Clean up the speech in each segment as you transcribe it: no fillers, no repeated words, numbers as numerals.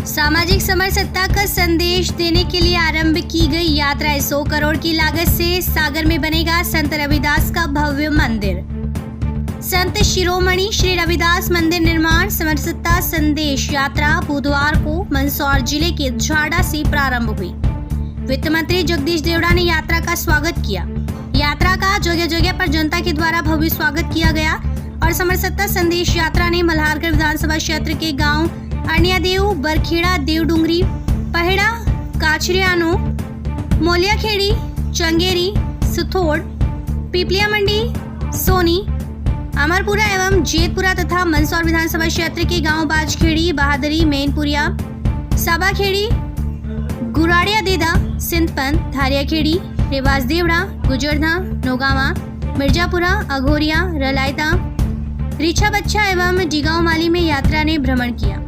सामाजिक समरसत्ता का संदेश देने के लिए आरंभ की गई यात्रा 100 करोड़ की लागत से सागर में बनेगा संत रविदास का भव्य मंदिर। संत शिरोमणि श्री रविदास मंदिर निर्माण समरसत्ता संदेश यात्रा बुधवार को मंदसौर जिले के झाड़ा से प्रारंभ हुई। वित्त मंत्री जगदीश देवड़ा ने यात्रा का स्वागत किया। यात्रा का जगह जगह पर जनता के द्वारा भव्य स्वागत किया गया और समरसत्ता संदेश यात्रा ने मल्हारगढ़ विधानसभा क्षेत्र के गांव अनियादेव, बरखेड़ा, देवडुंगरी, पहेड़ा, काछरियानो, मोलियाखेड़ी, चंगेरी, सुथोड़, पिपलिया मंडी, सोनी, अमरपुरा एवं जेतपुरा तथा मंदसौर विधानसभा क्षेत्र के गांव बाजखेड़ी, बहादुरी, मैनपुरिया, साबाखेड़ी, गुराड़िया देदा, सिंधपंत, धारियाखेड़ी, रेवास देवड़ा, गुजरधा, नोगावा, मिर्जापुरा, अघोरिया, रलायता, रीछा बच्चा एवं डिगांव माली में यात्रा ने भ्रमण किया।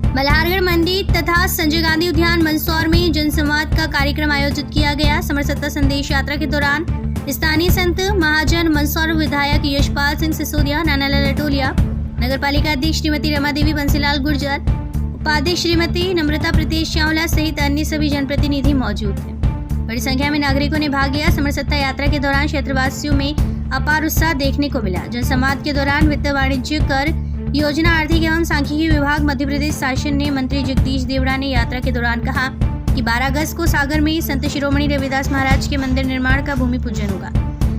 मल्हारगढ़ मंडी तथा संजय गांधी उद्यान मंदसौर में जनसंवाद का कार्यक्रम आयोजित किया गया। समरसत्ता संदेश यात्रा के दौरान स्थानीय संत महाजन, मंदसौर विधायक यशपाल सिंह सिसोदिया, नानालाल अटोलिया, नगरपालिका अध्यक्ष श्रीमती रमा देवी, बंसीलाल गुर्जर, उपाध्यक्ष श्रीमती नम्रता प्रीतेश चावला सहित अन्य सभी जनप्रतिनिधि मौजूद थे। बड़ी संख्या में नागरिकों ने भाग लिया। समरसत्ता यात्रा के दौरान क्षेत्रवासियों में अपार उत्साह देखने को मिला। जनसंवाद के दौरान वित्त, वाणिज्य, कर, योजना, आर्थिक एवं सांख्यिकी विभाग, मध्य प्रदेश शासन ने मंत्री जगदीश देवड़ा ने यात्रा के दौरान कहा कि 12 अगस्त को सागर में संत शिरोमणि रविदास महाराज के मंदिर निर्माण का भूमि पूजन होगा।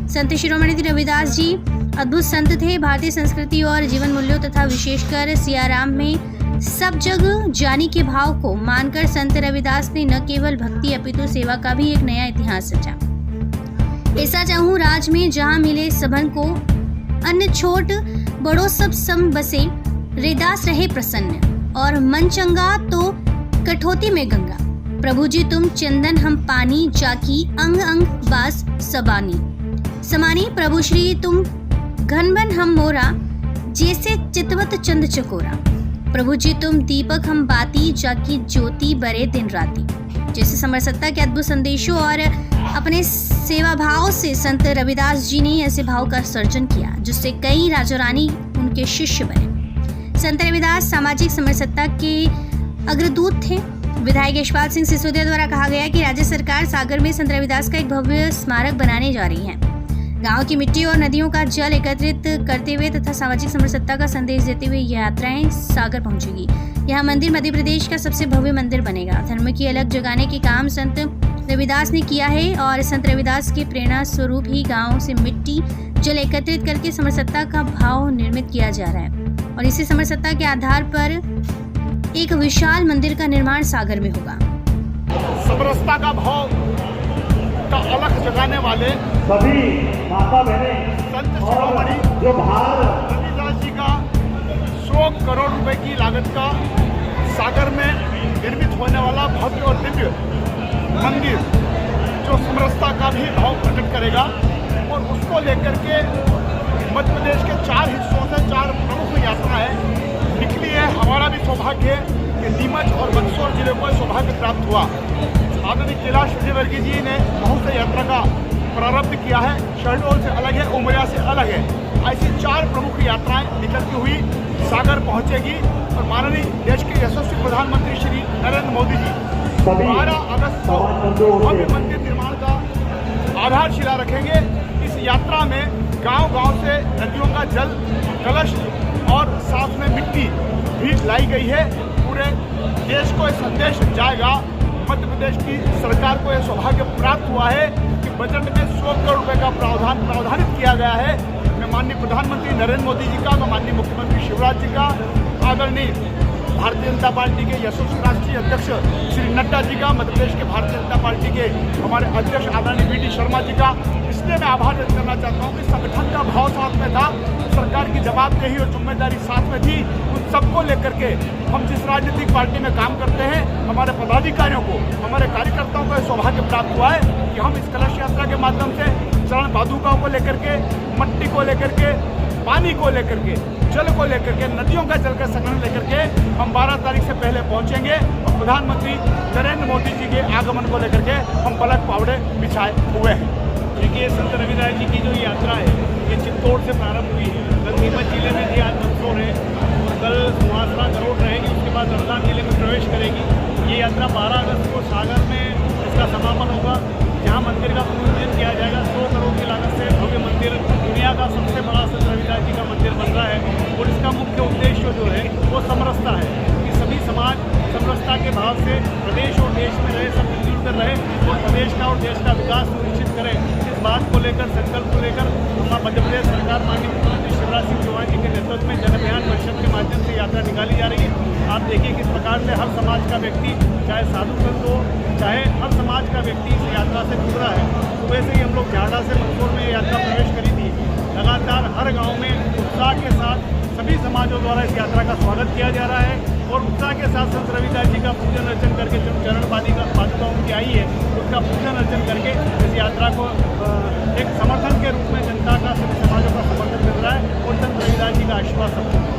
संत शिरोमणि रविदास जी अद्भुत संत थे। भारतीय संस्कृति और जीवन मूल्यों तथा विशेषकर सियाराम में सब जग जानी के भाव को मानकर संत रविदास ने न केवल भक्ति अपितु सेवा का भी एक नया इतिहास रचा। ऐसा चाहूं राज में जहां मिले सबन को, अन्य छोट बड़ो सब सम बसे, रैदास रहे प्रसन्न और मन चंगा तो कठौती में गंगा। प्रभु जी तुम चंदन हम पानी, जाकी अंग अंग बास सबानी समानी। प्रभु श्री तुम घनबन हम मोरा, जैसे चितवत चंद चकोरा। प्रभु जी तुम दीपक हम बाती, जाकी ज्योति बरे दिन राती। जैसे समरसत्ता के अद्भुत संदेशों और अपने सेवा भाव से संत रविदास जी ने ऐसे भाव का सर्जन किया जिससे कई राजा रानी उनके शिष्य बने। संत रविदास सामाजिक समरसत्ता के अग्रदूत थे। विधायक यशपाल सिंह सिसोदिया द्वारा कहा गया कि राज्य सरकार सागर में संत रविदास का एक भव्य स्मारक बनाने जा रही है। गांव की मिट्टी और नदियों का जल एकत्रित करते हुए तथा सामाजिक समरसत्ता का संदेश देते हुए यात्राएं सागर पहुंचेगी। यह मंदिर मध्य प्रदेश का सबसे भव्य मंदिर बनेगा। धर्म की अलग जगाने के काम संत रविदास ने किया है और संत रविदास के प्रेरणा स्वरूप ही गांव से मिट्टी जल एकत्रित करके समरसत्ता का भाव निर्मित किया जा रहा है और इसी समरसत्ता के आधार पर एक विशाल मंदिर का निर्माण सागर में होगा। समरसत्ता का भाव का अलग जगाने वाले सभी माता बहनें संत शिरोमणि जो भारत रविदास जी का 100 करोड़ रुपए की लागत का सागर में निर्मित होने वाला भव्य और दिव्य मंदिर जो समरसत्ता का भी भाव प्रकट करेगा और उसको लेकर के मध्य प्रदेश के 4 हिस्सों से 4 प्रमुख यात्राएं निकली है। हमारा भी सौभाग्य है कि नीमच और मंदसौर जिले को सौभाग्य प्राप्त हुआ। आदरणीय कैलाश विजयवर्गीय जी ने बहुत से यात्रा का प्रारंभ किया है। शहडोल से अलग है, उमरिया से अलग है। ऐसी 4 प्रमुख यात्राएं निकलती हुई सागर पहुंचेगी और माननीय देश के यशस्वी प्रधानमंत्री श्री नरेंद्र मोदी जी 12 अगस्त को भव्य मंदिर निर्माण का आधारशिला रखेंगे। इस यात्रा में गांव-गांव से नदियों का जल, कलश और साथ में मिट्टी भी लाई गई है। पूरे देश को यह संदेश जाएगा। मध्य प्रदेश की सरकार को यह सौभाग्य प्राप्त हुआ है कि बजट में 100 करोड़ रुपए का प्रावधानित किया गया है। मैं माननीय प्रधानमंत्री नरेंद्र मोदी जी का, मैं माननीय मुख्यमंत्री शिवराज जी का, आदरणीय भारतीय जनता पार्टी के यशस्वी राष्ट्रीय अध्यक्ष श्री नड्डा जी का, मध्य प्रदेश के भारतीय जनता पार्टी के हमारे अध्यक्ष आदरणीय वी.डी. शर्मा जी का, इसलिए मैं आभार व्यक्त करना चाहता हूँ कि संगठन का भाव साथ में था, सरकार की जवाबदेही और जिम्मेदारी साथ में थी। उन सबको लेकर के हम जिस राजनीतिक पार्टी में काम करते हैं, हमारे पदाधिकारियों को, हमारे कार्यकर्ताओं को सौभाग्य प्राप्त हुआ है कि हम इस कलश यात्रा के माध्यम से चरण पादुकाओं को लेकर के, मट्टी को लेकर के, पानी को लेकर के, जल को लेकर के, नदियों का जल का संग्रहण लेकर के हम 12 तारीख से पहले पहुंचेंगे और प्रधानमंत्री नरेंद्र मोदी जी के आगमन को लेकर के हम पलक पावड़े बिछाए हुए हैं। देखिए, संत रविदास जी की जो यात्रा है ये चित्तौड़ से प्रारंभ हुई है। नीमच जिले में भी आज मंदसौर है। कल सुहासरा करोड़ रहेगी, उसके बाद रमजान मेले में प्रवेश करेगी। ये यात्रा 12 अगस्त को सागर में इसका समापन होगा, जहाँ मंदिर का पुनर्जीवन किया जाएगा। 100 करोड़ की लागत से भव्य मंदिर, दुनिया का सबसे बड़ा संत रविदास जी का मंदिर बन रहा है। और इसका मुख्य उद्देश्य जो है वो समरसता है कि सभी समाज समरसता के भाव से प्रदेश और देश में रहे, सब मिलजुल कर रहे और प्रदेश का और देश का विकास सुनिश्चित करें। इस बात को लेकर, संकल्प को लेकर हमारा मध्य प्रदेश सरकार माननीय मुख्यमंत्री शिवराज सिंह चौहान जी के नेतृत्व में जन अभियान परिषद के माध्यम से यात्रा निकाली जा रही है। आप देखिए किस प्रकार से हर समाज का व्यक्ति, चाहे साधु संत हो, चाहे हर समाज का व्यक्ति इस यात्रा से जुड़ रहा है। सुबह से ही हम लोग झाड़ा से मंदसौर में यात्रा प्रवेश करी थी। लगातार हर गांव में उत्साह के साथ सभी समाजों द्वारा इस यात्रा का स्वागत किया जा रहा है और उत्साह के साथ संत रविदास जी का पूजन अर्चन करके जो चरण पादुका उनकी आई है उसका पूजन अर्चन करके इस यात्रा को एक समर्थन के रूप में जनता का, सभी समाजों का समर्थन मिल रहा है और संत रविदास जी का आशीर्वाद सबको